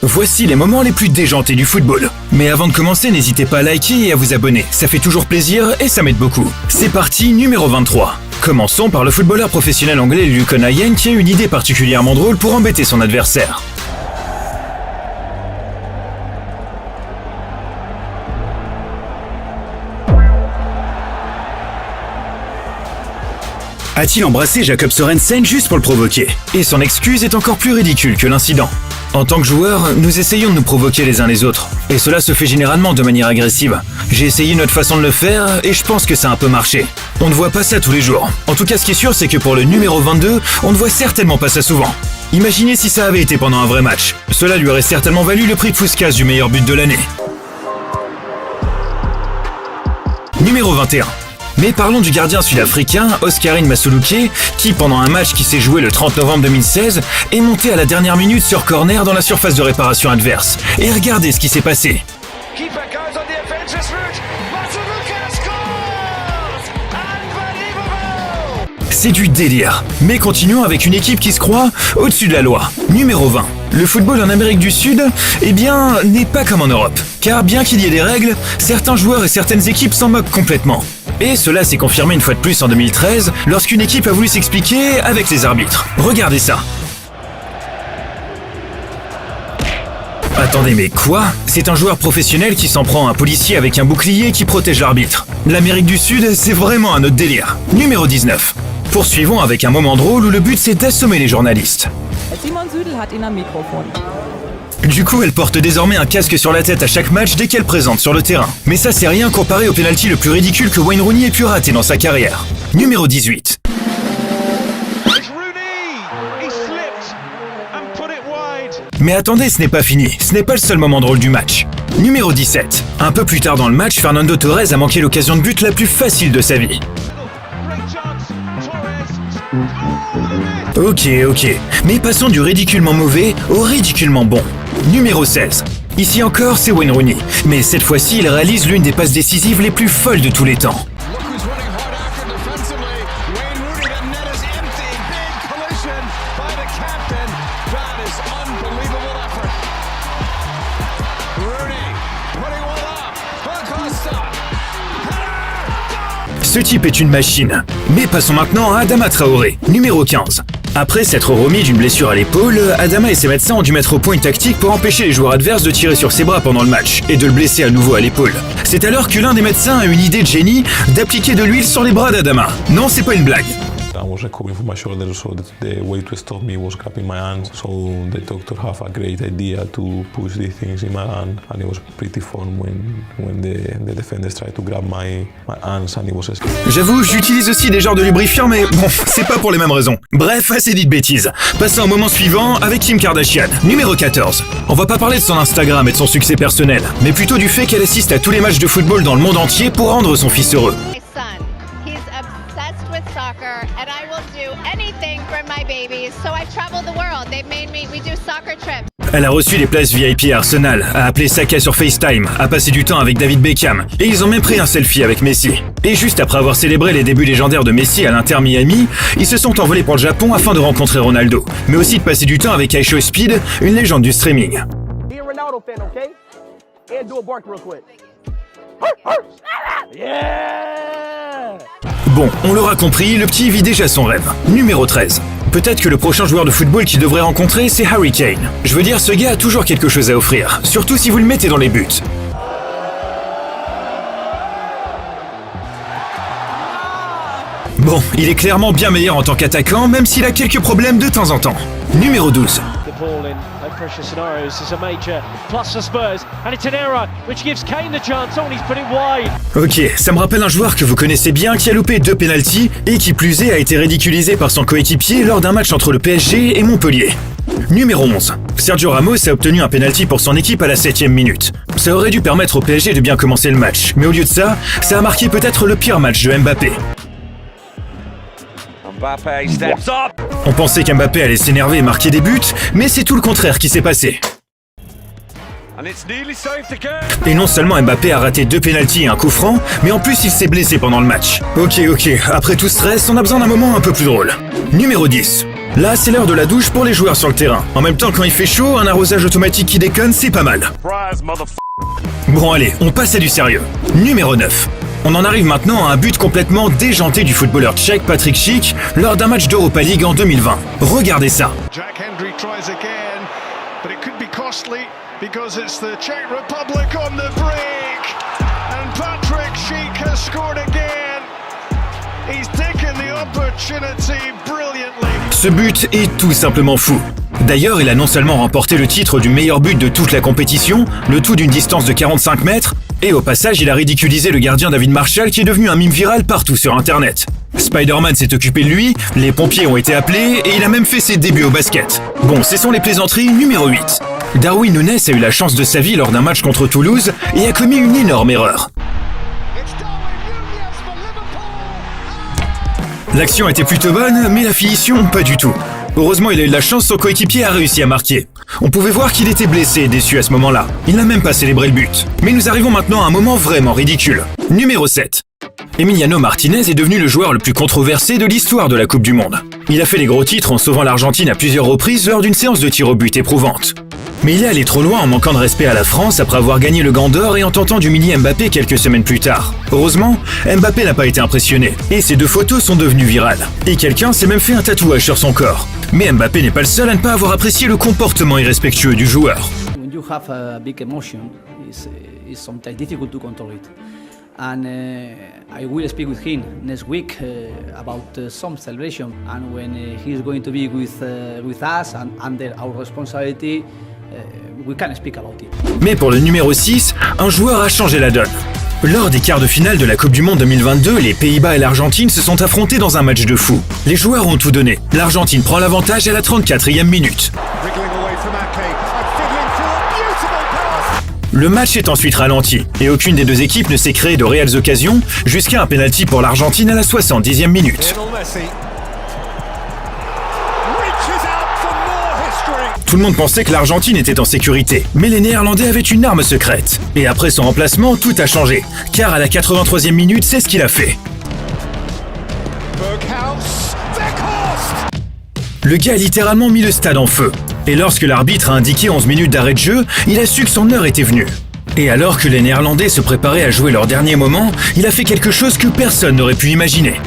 Voici les moments les plus déjantés du football. Mais avant de commencer, n'hésitez pas à liker et à vous abonner, ça fait toujours plaisir et ça m'aide beaucoup. C'est parti, numéro 23. Commençons par le footballeur professionnel anglais Luke O'Nien qui a une idée particulièrement drôle pour embêter son adversaire. A-t-il embrassé Jacob Sorensen juste pour le provoquer? Et son excuse est encore plus ridicule que l'incident. En tant que joueur, nous essayons de nous provoquer les uns les autres. Et cela se fait généralement de manière agressive. J'ai essayé notre façon de le faire et je pense que ça a un peu marché. On ne voit pas ça tous les jours. En tout cas, ce qui est sûr, c'est que pour le numéro 22, on ne voit certainement pas ça souvent. Imaginez si ça avait été pendant un vrai match. Cela lui aurait certainement valu le prix Puskas du meilleur but de l'année. Numéro 21. Mais parlons du gardien sud-africain Oscarine Masuluke qui, pendant un match qui s'est joué le 30 novembre 2016, est monté à la dernière minute sur corner dans la surface de réparation adverse. Et regardez ce qui s'est passé. C'est du délire. Mais continuons avec une équipe qui se croit au-dessus de la loi. Numéro 20. Le football en Amérique du Sud, n'est pas comme en Europe. Car bien qu'il y ait des règles, certains joueurs et certaines équipes s'en moquent complètement. Et cela s'est confirmé une fois de plus en 2013, lorsqu'une équipe a voulu s'expliquer avec les arbitres. Regardez ça. Attendez, mais quoi? C'est un joueur professionnel qui s'en prend à un policier avec un bouclier qui protège l'arbitre. L'Amérique du Sud, c'est vraiment un autre délire. Numéro 19. Poursuivons avec un moment drôle où le but c'est d'assommer les journalistes. Du coup, elle porte désormais un casque sur la tête à chaque match dès qu'elle présente sur le terrain. Mais ça, c'est rien comparé au pénalty le plus ridicule que Wayne Rooney ait pu rater dans sa carrière. Numéro 18. Mais attendez, ce n'est pas fini. Ce n'est pas le seul moment drôle du match. Numéro 17. Un peu plus tard dans le match, Fernando Torres a manqué l'occasion de but la plus facile de sa vie. Ok. Mais passons du ridiculement mauvais au ridiculement bon. Numéro 16. Ici encore, c'est Wayne Rooney. Mais cette fois-ci, il réalise l'une des passes décisives les plus folles de tous les temps. Ce type est une machine. Mais passons maintenant à Adama Traoré, numéro 15. Après s'être remis d'une blessure à l'épaule, Adama et ses médecins ont dû mettre au point une tactique pour empêcher les joueurs adverses de tirer sur ses bras pendant le match et de le blesser à nouveau à l'épaule. C'est alors que l'un des médecins a une idée de génie d'appliquer de l'huile sur les bras d'Adama. Non, c'est pas une blague. I was recovering from my shoulder, so the way to stop me was grabbing my hands. So the doctor have a great idea to push these things in my hand, and it was pretty fun when the defenders tried to grab my hands, and it was. J'avoue, j'utilise aussi des genres de lubrifiants, mais bon, c'est pas pour les mêmes raisons. Bref, assez dit de bêtises. Passons au moment suivant avec Kim Kardashian, numéro 14. On va pas parler de son Instagram et de son succès personnel, mais plutôt du fait qu'elle assiste à tous les matchs de football dans le monde entier pour rendre son fils heureux. Soccer, and I will do anything for my babies. So I travel the world. They've made me. We do soccer trips. Elle a reçu les places VIP à Arsenal, a appelé Saka sur FaceTime, a passé du temps avec David Beckham, et ils ont même pris un selfie avec Messi. Et juste après avoir célébré les débuts légendaires de Messi à l'Inter Miami, ils se sont envolés pour le Japon afin de rencontrer Ronaldo, mais aussi de passer du temps avec Aisho Speed, une légende du streaming. Bon, on l'aura compris, le petit vit déjà son rêve. Numéro 13. Peut-être que le prochain joueur de football qu'il devrait rencontrer, c'est Harry Kane. Je veux dire, ce gars a toujours quelque chose à offrir, surtout si vous le mettez dans les buts. Bon, il est clairement bien meilleur en tant qu'attaquant, même s'il a quelques problèmes de temps en temps. Numéro 12. Ok, ça me rappelle un joueur que vous connaissez bien qui a loupé 2 pénaltys et qui plus est a été ridiculisé par son coéquipier lors d'un match entre le PSG et Montpellier. Numéro 11. Sergio Ramos a obtenu un pénalty pour son équipe à la 7e minute. Ça aurait dû permettre au PSG de bien commencer le match, mais au lieu de ça, ça a marqué peut-être le pire match de Mbappé. On pensait qu'Mbappé allait s'énerver et marquer des buts, mais c'est tout le contraire qui s'est passé. Et non seulement Mbappé a raté 2 pénaltys et un coup franc, mais en plus il s'est blessé pendant le match. Ok, après tout stress, on a besoin d'un moment un peu plus drôle. Numéro 10. Là, c'est l'heure de la douche pour les joueurs sur le terrain. En même temps, quand il fait chaud, un arrosage automatique qui déconne, c'est pas mal. Bon allez, on passe à du sérieux. Numéro 9. On en arrive maintenant à un but complètement déjanté du footballeur tchèque Patrick Schick lors d'un match d'Europa League en 2020. Regardez ça. Jack Hendry tries again, but it could be costly because it's the Czech Republic on the break. And Patrick Schick has scored again. He's taken the opportunity brilliantly. Ce but est tout simplement fou. D'ailleurs, il a non seulement remporté le titre du meilleur but de toute la compétition, le tout d'une distance de 45 mètres, et au passage, il a ridiculisé le gardien David Marshall qui est devenu un mime viral partout sur Internet. Spider-Man s'est occupé de lui, les pompiers ont été appelés et il a même fait ses débuts au basket. Bon, ce sont les plaisanteries numéro 8. Darwin Núñez a eu la chance de sa vie lors d'un match contre Toulouse et a commis une énorme erreur. L'action était plutôt bonne, mais la finition, pas du tout. Heureusement, il a eu de la chance, son coéquipier a réussi à marquer. On pouvait voir qu'il était blessé et déçu à ce moment-là. Il n'a même pas célébré le but. Mais nous arrivons maintenant à un moment vraiment ridicule. Numéro 7. Emiliano Martinez est devenu le joueur le plus controversé de l'histoire de la Coupe du Monde. Il a fait les gros titres en sauvant l'Argentine à plusieurs reprises lors d'une séance de tir au but éprouvante. Mais il est allé trop loin en manquant de respect à la France après avoir gagné le Gant d'Or et en tentant d'humilier Mbappé quelques semaines plus tard. Heureusement, Mbappé n'a pas été impressionné et ces deux photos sont devenues virales. Et quelqu'un s'est même fait un tatouage sur son corps. Mais Mbappé n'est pas le seul à ne pas avoir apprécié le comportement irrespectueux du joueur. When you have a big emotion, it's sometimes difficult to control it. And I will speak with him next week about some celebration. And when he's going to be with us and under our responsibility, we can speak about it. Mais pour le numéro 6, un joueur a changé la donne. Lors des quarts de finale de la Coupe du Monde 2022, les Pays-Bas et l'Argentine se sont affrontés dans un match de fou. Les joueurs ont tout donné. L'Argentine prend l'avantage à la 34e minute. Le match est ensuite ralenti et aucune des deux équipes ne s'est créé de réelles occasions jusqu'à un pénalty pour l'Argentine à la 70e minute. Tout le monde pensait que l'Argentine était en sécurité, mais les Néerlandais avaient une arme secrète. Et après son remplacement, tout a changé, car à la 83e minute, c'est ce qu'il a fait. Le gars a littéralement mis le stade en feu. Et lorsque l'arbitre a indiqué 11 minutes d'arrêt de jeu, il a su que son heure était venue. Et alors que les Néerlandais se préparaient à jouer leur dernier moment, il a fait quelque chose que personne n'aurait pu imaginer.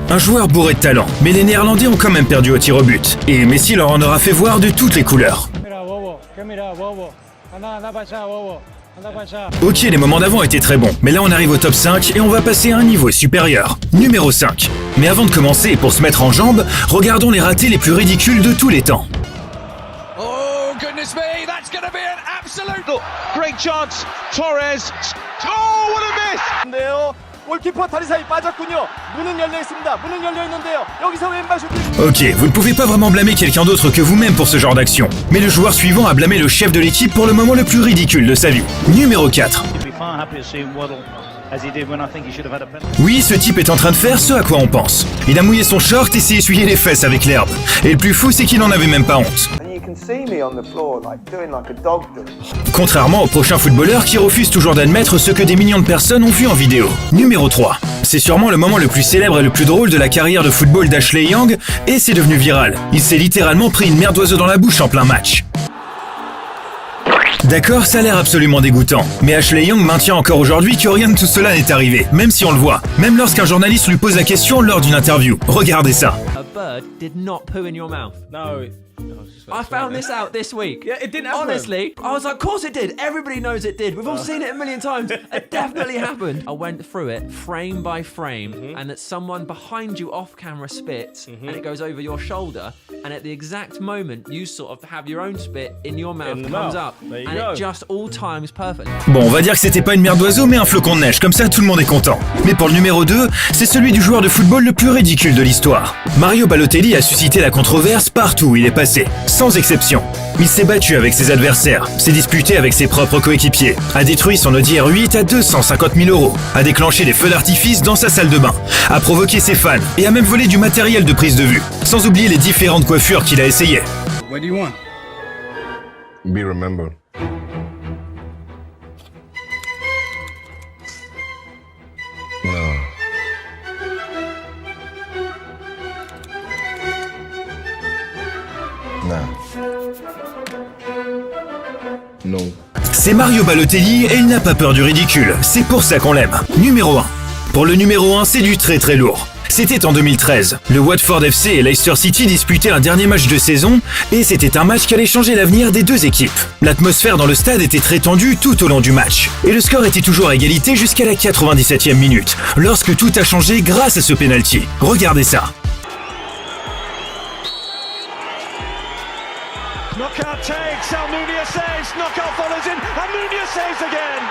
Un joueur bourré de talent, mais les Néerlandais ont quand même perdu au tir au but. Et Messi leur en aura fait voir de toutes les couleurs. Ok, les moments d'avant étaient très bons, mais là on arrive au top 5 et on va passer à un niveau supérieur. Numéro 5. Mais avant de commencer et pour se mettre en jambes, regardons les ratés les plus ridicules de tous les temps. Oh goodness me, that's gonna be an absolute great chance. Torres. Oh, what a miss! 골키퍼 다리 사이 빠졌군요. 문은 열려 있습니다. 문은 열려 있는데요. 여기서 왼발 슈팅. Ok, vous ne pouvez pas vraiment blâmer quelqu'un d'autre que vous-même pour ce genre d'action. Mais le joueur suivant a blâmé le chef de l'équipe pour le moment le plus ridicule de sa vie. Numéro 4. Oui, ce type est en train de faire ce à quoi on pense. Il a mouillé son short et s'est essuyé les fesses avec l'herbe. Et le plus fou, c'est qu'il n'en avait même pas honte. Contrairement aux prochains footballeurs qui refusent toujours d'admettre ce que des millions de personnes ont vu en vidéo. Numéro 3. C'est sûrement le moment le plus célèbre et le plus drôle de la carrière de football d'Ashley Young, et c'est devenu viral. Il s'est littéralement pris une merde d'oiseau dans la bouche en plein match. D'accord, ça a l'air absolument dégoûtant, mais Ashley Young maintient encore aujourd'hui que rien de tout cela n'est arrivé, même si on le voit, même lorsqu'un journaliste lui pose la question lors d'une interview. Regardez ça. A bird did not poo in your mouth. No. I found this out this week. Yeah, it didn't happen. Honestly, I was like, of course it did. Everybody knows it did. We've all seen it a million times. It definitely happened. I went through it frame by frame, and that someone behind you off camera spits, and it goes over your shoulder, and at the exact moment you sort of have your own spit in your mouth, comes up, and it just all times perfect. Bon, on va dire que c'était pas une merde d'oiseau, mais un flocon de neige, comme ça tout le monde est content. Mais pour le numéro 2, c'est celui du joueur de football le plus ridicule de l'histoire. Mario Balotelli a suscité la controverse partout où il est passé, sans exception. Il s'est battu avec ses adversaires, s'est disputé avec ses propres coéquipiers, a détruit son Audi R8 à 250 000 €, a déclenché des feux d'artifice dans sa salle de bain, a provoqué ses fans et a même volé du matériel de prise de vue, sans oublier les différentes coiffures qu'il a essayées. What do you want? Be remembered. No. C'est Mario Balotelli et il n'a pas peur du ridicule. C'est pour ça qu'on l'aime. Numéro 1. Pour le numéro 1, c'est du très très lourd. C'était en 2013. Le Watford FC et Leicester City disputaient un dernier match de saison et c'était un match qui allait changer l'avenir des deux équipes. L'atmosphère dans le stade était très tendue tout au long du match. Et le score était toujours à égalité jusqu'à la 97e minute, lorsque tout a changé grâce à ce penalty. Regardez ça. Knockout takes, Almunia saves, knockout follows in, Almunia saves again.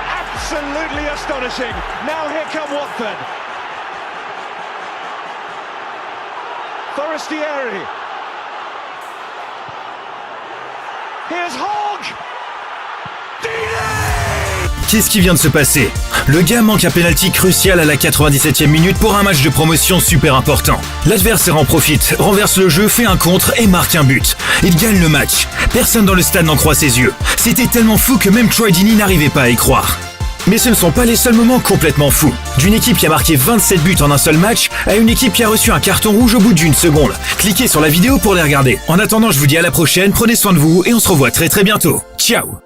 Absolutely astonishing. Now here come Watford. Forestieri. Here's Hogg. Qu'est-ce qui vient de se passer? Le gars manque un penalty crucial à la 97e minute pour un match de promotion super important. L'adversaire en profite, renverse le jeu, fait un contre et marque un but. Il gagne le match. Personne dans le stade n'en croit ses yeux. C'était tellement fou que même Troy Deeney n'arrivait pas à y croire. Mais ce ne sont pas les seuls moments complètement fous. D'une équipe qui a marqué 27 buts en un seul match à une équipe qui a reçu un carton rouge au bout d'une seconde. Cliquez sur la vidéo pour les regarder. En attendant, je vous dis à la prochaine, prenez soin de vous et on se revoit très très bientôt. Ciao!